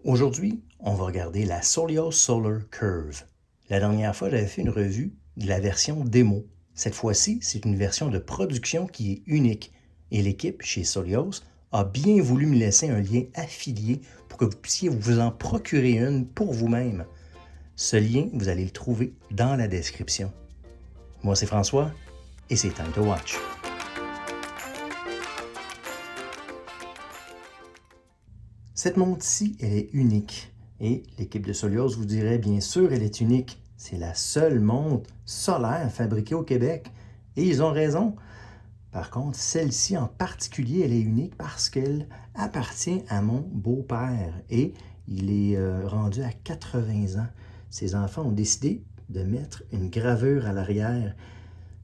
Aujourd'hui, on va regarder la Soleos Solar Curve. La dernière fois, j'avais fait une revue de la version démo. Cette fois-ci, c'est une version de production qui est unique. Et l'équipe chez Soleos a bien voulu me laisser un lien affilié pour que vous puissiez vous en procurer une pour vous-même. Ce lien, vous allez le trouver dans la description. Moi, c'est François et c'est Time to Watch. Cette montre-ci, elle est unique. Et l'équipe de Soleos vous dirait, bien sûr, elle est unique. C'est la seule montre solaire fabriquée au Québec. Et ils ont raison. Par contre, celle-ci en particulier, elle est unique parce qu'elle appartient à mon beau-père. Et il est rendu à 80 ans. Ses enfants ont décidé de mettre une gravure à l'arrière.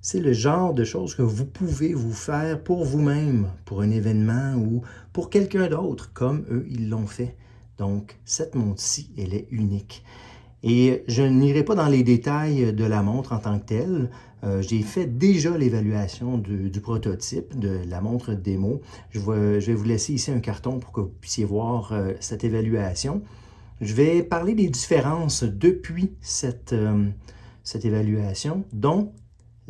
C'est le genre de choses que vous pouvez vous faire pour vous-même, pour un événement ou pour quelqu'un d'autre, comme eux, ils l'ont fait. Donc, cette montre-ci, elle est unique. Et je n'irai pas dans les détails de la montre en tant que telle. J'ai fait déjà l'évaluation du prototype de la montre démo. Je vais vous laisser ici un carton pour que vous puissiez voir cette évaluation. Je vais parler des différences depuis cette évaluation, dont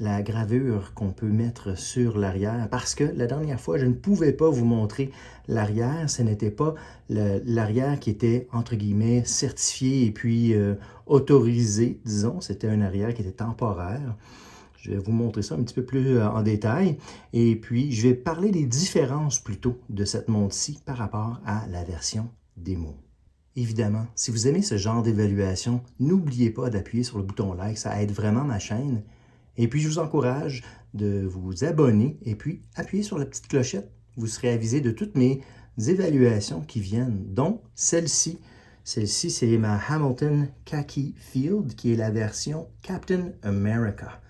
la gravure qu'on peut mettre sur l'arrière, parce que la dernière fois, je ne pouvais pas vous montrer l'arrière. Ce n'était pas l'arrière qui était, entre guillemets, certifié et puis autorisé, disons. C'était un arrière qui était temporaire. Je vais vous montrer ça un petit peu plus en détail. Et puis, je vais parler des différences plutôt de cette montre-ci par rapport à la version démo. Évidemment, si vous aimez ce genre d'évaluation, n'oubliez pas d'appuyer sur le bouton like, ça aide vraiment ma chaîne. Et puis, je vous encourage de vous abonner et puis appuyer sur la petite clochette. Vous serez avisé de toutes mes évaluations qui viennent, dont celle-ci. Celle-ci, c'est ma Hamilton Khaki Field, qui est la version Captain America.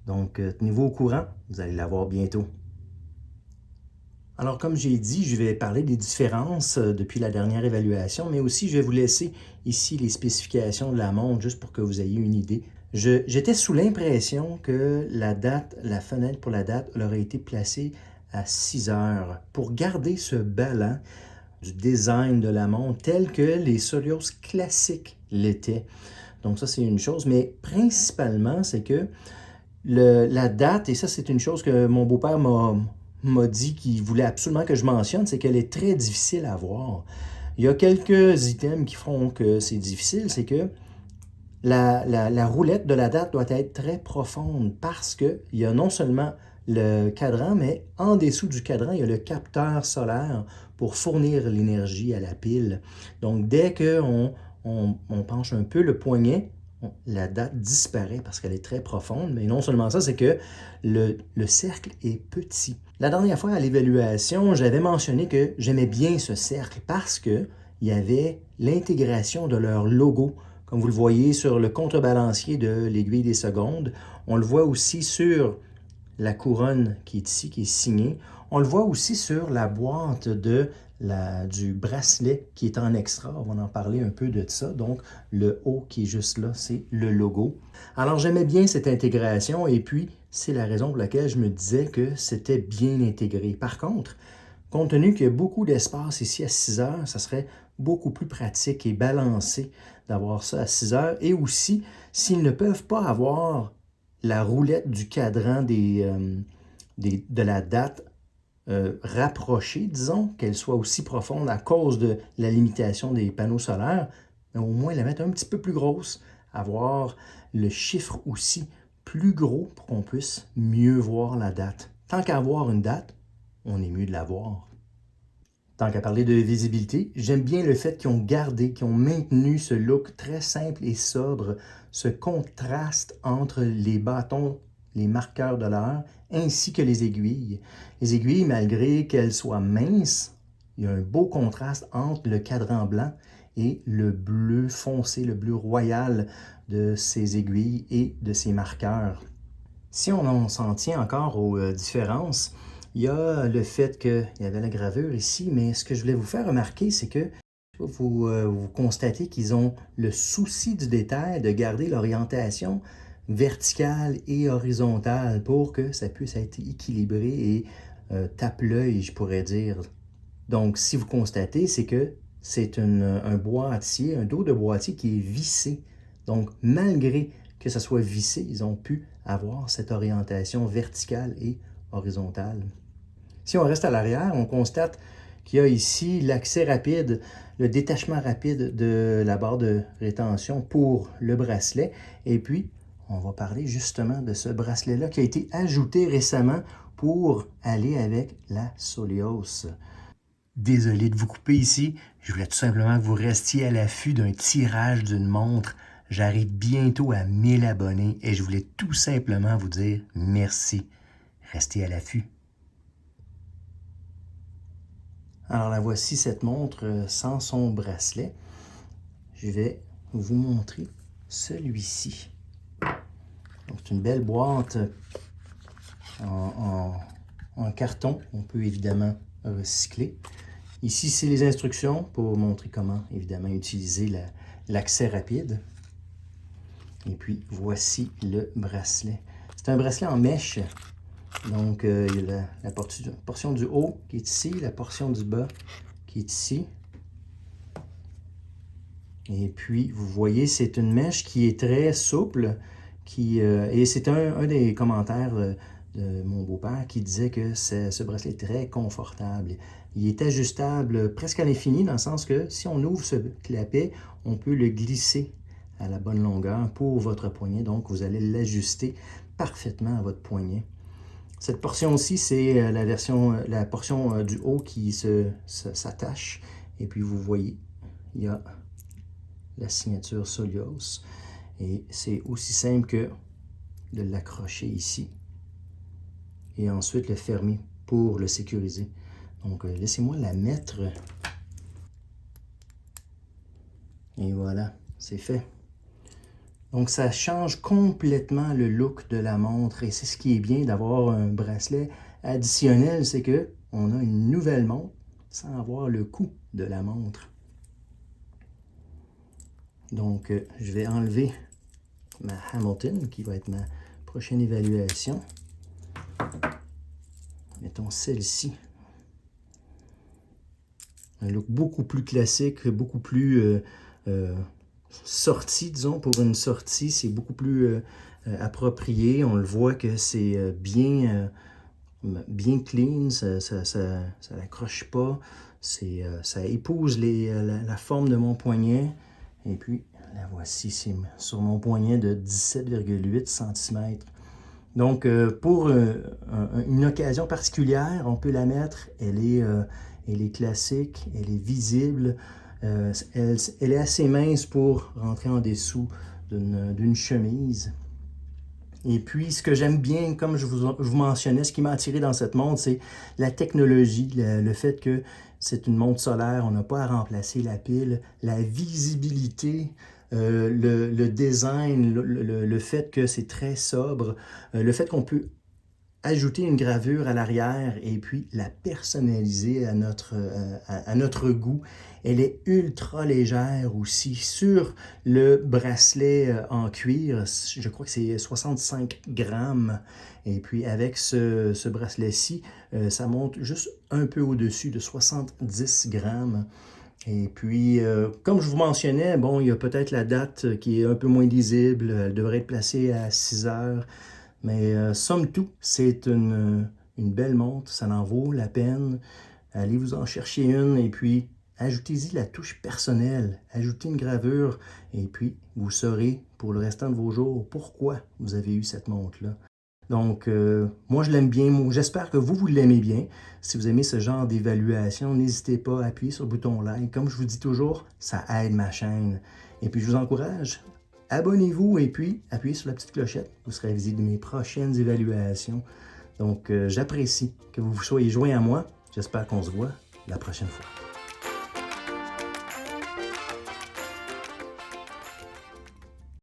Donc, tenez-vous au courant, vous allez la voir bientôt. Alors, comme j'ai dit, je vais parler des différences depuis la dernière évaluation, mais aussi je vais vous laisser ici les spécifications de la montre, juste pour que vous ayez une idée. J'étais sous l'impression que la fenêtre pour la date, elle aurait été placée à 6 heures pour garder ce ballon du design de la montre tel que les Soleos classiques l'étaient. Donc ça, c'est une chose, mais principalement, c'est que la date, et ça, c'est une chose que mon beau-père m'a dit qu'il voulait absolument que je mentionne, c'est qu'elle est très difficile à voir. Il y a quelques items qui font que c'est difficile, c'est que la roulette de la date doit être très profonde parce qu'il y a non seulement le cadran, mais en dessous du cadran, il y a le capteur solaire pour fournir l'énergie à la pile. Donc, dès qu'on penche un peu le poignet, la date disparaît parce qu'elle est très profonde. Mais non seulement ça, c'est que le cercle est petit. La dernière fois à l'évaluation, j'avais mentionné que j'aimais bien ce cercle parce qu'il y avait l'intégration de leur logo. Comme vous le voyez sur le contrebalancier de l'aiguille des secondes, on le voit aussi sur la couronne qui est ici, qui est signée. On le voit aussi sur la boîte du bracelet qui est en extra. On va en parler un peu de ça. Donc, le haut qui est juste là, c'est le logo. Alors, j'aimais bien cette intégration et puis, c'est la raison pour laquelle je me disais que c'était bien intégré. Par contre, compte tenu qu'il y a beaucoup d'espace ici à 6 heures, ça serait beaucoup plus pratique et balancé d'avoir ça à 6 heures. Et aussi, s'ils ne peuvent pas avoir la roulette du cadran de la date rapprochée, disons, qu'elle soit aussi profonde à cause de la limitation des panneaux solaires, mais au moins la mettre un petit peu plus grosse, avoir le chiffre aussi plus gros pour qu'on puisse mieux voir la date. Tant qu'à avoir une date, on est mieux de la voir. Tant qu'à parler de visibilité, j'aime bien le fait qu'ils ont maintenu ce look très simple et sobre, ce contraste entre les bâtons, les marqueurs de l'heure, ainsi que les aiguilles. Les aiguilles, malgré qu'elles soient minces, il y a un beau contraste entre le cadran blanc et le bleu foncé, le bleu royal de ces aiguilles et de ces marqueurs. Si on s'en tient encore aux différences, il y a le fait qu'il y avait la gravure ici, mais ce que je voulais vous faire remarquer, c'est que vous constatez qu'ils ont le souci du détail de garder l'orientation verticale et horizontale pour que ça puisse être équilibré et tape l'œil, je pourrais dire. Donc, si vous constatez, c'est que c'est un boîtier, un dos de boîtier qui est vissé. Donc, malgré que ça soit vissé, ils ont pu avoir cette orientation verticale et horizontale. Si on reste à l'arrière, on constate qu'il y a ici l'accès rapide, le détachement rapide de la barre de rétention pour le bracelet. Et puis, on va parler justement de ce bracelet-là qui a été ajouté récemment pour aller avec la Soleos. Désolé de vous couper ici, je voulais tout simplement que vous restiez à l'affût d'un tirage d'une montre. J'arrive bientôt à 1000 abonnés et je voulais tout simplement vous dire merci. Restez à l'affût. Alors la voici, cette montre sans son bracelet. Je vais vous montrer celui-ci. C'est une belle boîte en carton. On peut évidemment recycler. Ici, c'est les instructions pour montrer comment, évidemment, utiliser l'accès rapide. Et puis, voici le bracelet. C'est un bracelet en mèche. Donc, il y a la portion du haut qui est ici, la portion du bas qui est ici. Et puis, vous voyez, c'est une mèche qui est très souple. Et c'est un des commentaires de mon beau-père qui disait que ce bracelet est très confortable. Il est ajustable presque à l'infini, dans le sens que si on ouvre ce clapet, on peut le glisser à la bonne longueur pour votre poignet. Donc, vous allez l'ajuster parfaitement à votre poignet. Cette portion-ci, c'est la portion du haut qui s'attache. Et puis, vous voyez, il y a la signature Soleos. Et c'est aussi simple que de l'accrocher ici. Et ensuite, le fermer pour le sécuriser. Donc, laissez-moi la mettre. Et voilà, c'est fait. Donc, ça change complètement le look de la montre. Et c'est ce qui est bien d'avoir un bracelet additionnel, c'est qu'on a une nouvelle montre sans avoir le coût de la montre. Donc, je vais enlever ma Hamilton, qui va être ma prochaine évaluation. Mettons celle-ci. Un look beaucoup plus classique, beaucoup plus sorti, disons, pour une sortie. C'est beaucoup plus approprié. On le voit que c'est bien clean, ça n'accroche pas. Ça épouse la forme de mon poignet. Et puis, la voici, c'est sur mon poignet de 17,8 cm. Donc, pour une occasion particulière, on peut la mettre. Elle est classique, elle est visible. Elle est assez mince pour rentrer en dessous d'une chemise. Et puis, ce que j'aime bien, comme je vous mentionnais, ce qui m'a attiré dans cette montre, c'est la technologie, le fait que c'est une montre solaire, on n'a pas à remplacer la pile, la visibilité, le design, le fait que c'est très sobre, le fait qu'on peut ajouter une gravure à l'arrière et puis la personnaliser à notre goût. Elle est ultra légère aussi. Sur le bracelet en cuir, je crois que c'est 65 grammes. Et puis avec ce bracelet-ci, ça monte juste un peu au-dessus de 70 grammes. Et puis, comme je vous mentionnais, bon, il y a peut-être la date qui est un peu moins lisible. Elle devrait être placée à 6 heures. Mais somme toute, c'est une belle montre, ça en vaut la peine. Allez vous en chercher une et puis ajoutez-y la touche personnelle, ajoutez une gravure et puis vous saurez pour le restant de vos jours pourquoi vous avez eu cette montre-là. Donc, moi je l'aime bien, j'espère que vous l'aimez bien. Si vous aimez ce genre d'évaluation, n'hésitez pas à appuyer sur le bouton like. Comme je vous dis toujours, ça aide ma chaîne. Et puis je vous encourage. Abonnez-vous et puis appuyez sur la petite clochette. Vous serez avisé de mes prochaines évaluations. Donc, j'apprécie que vous soyez joints à moi. J'espère qu'on se voit la prochaine fois.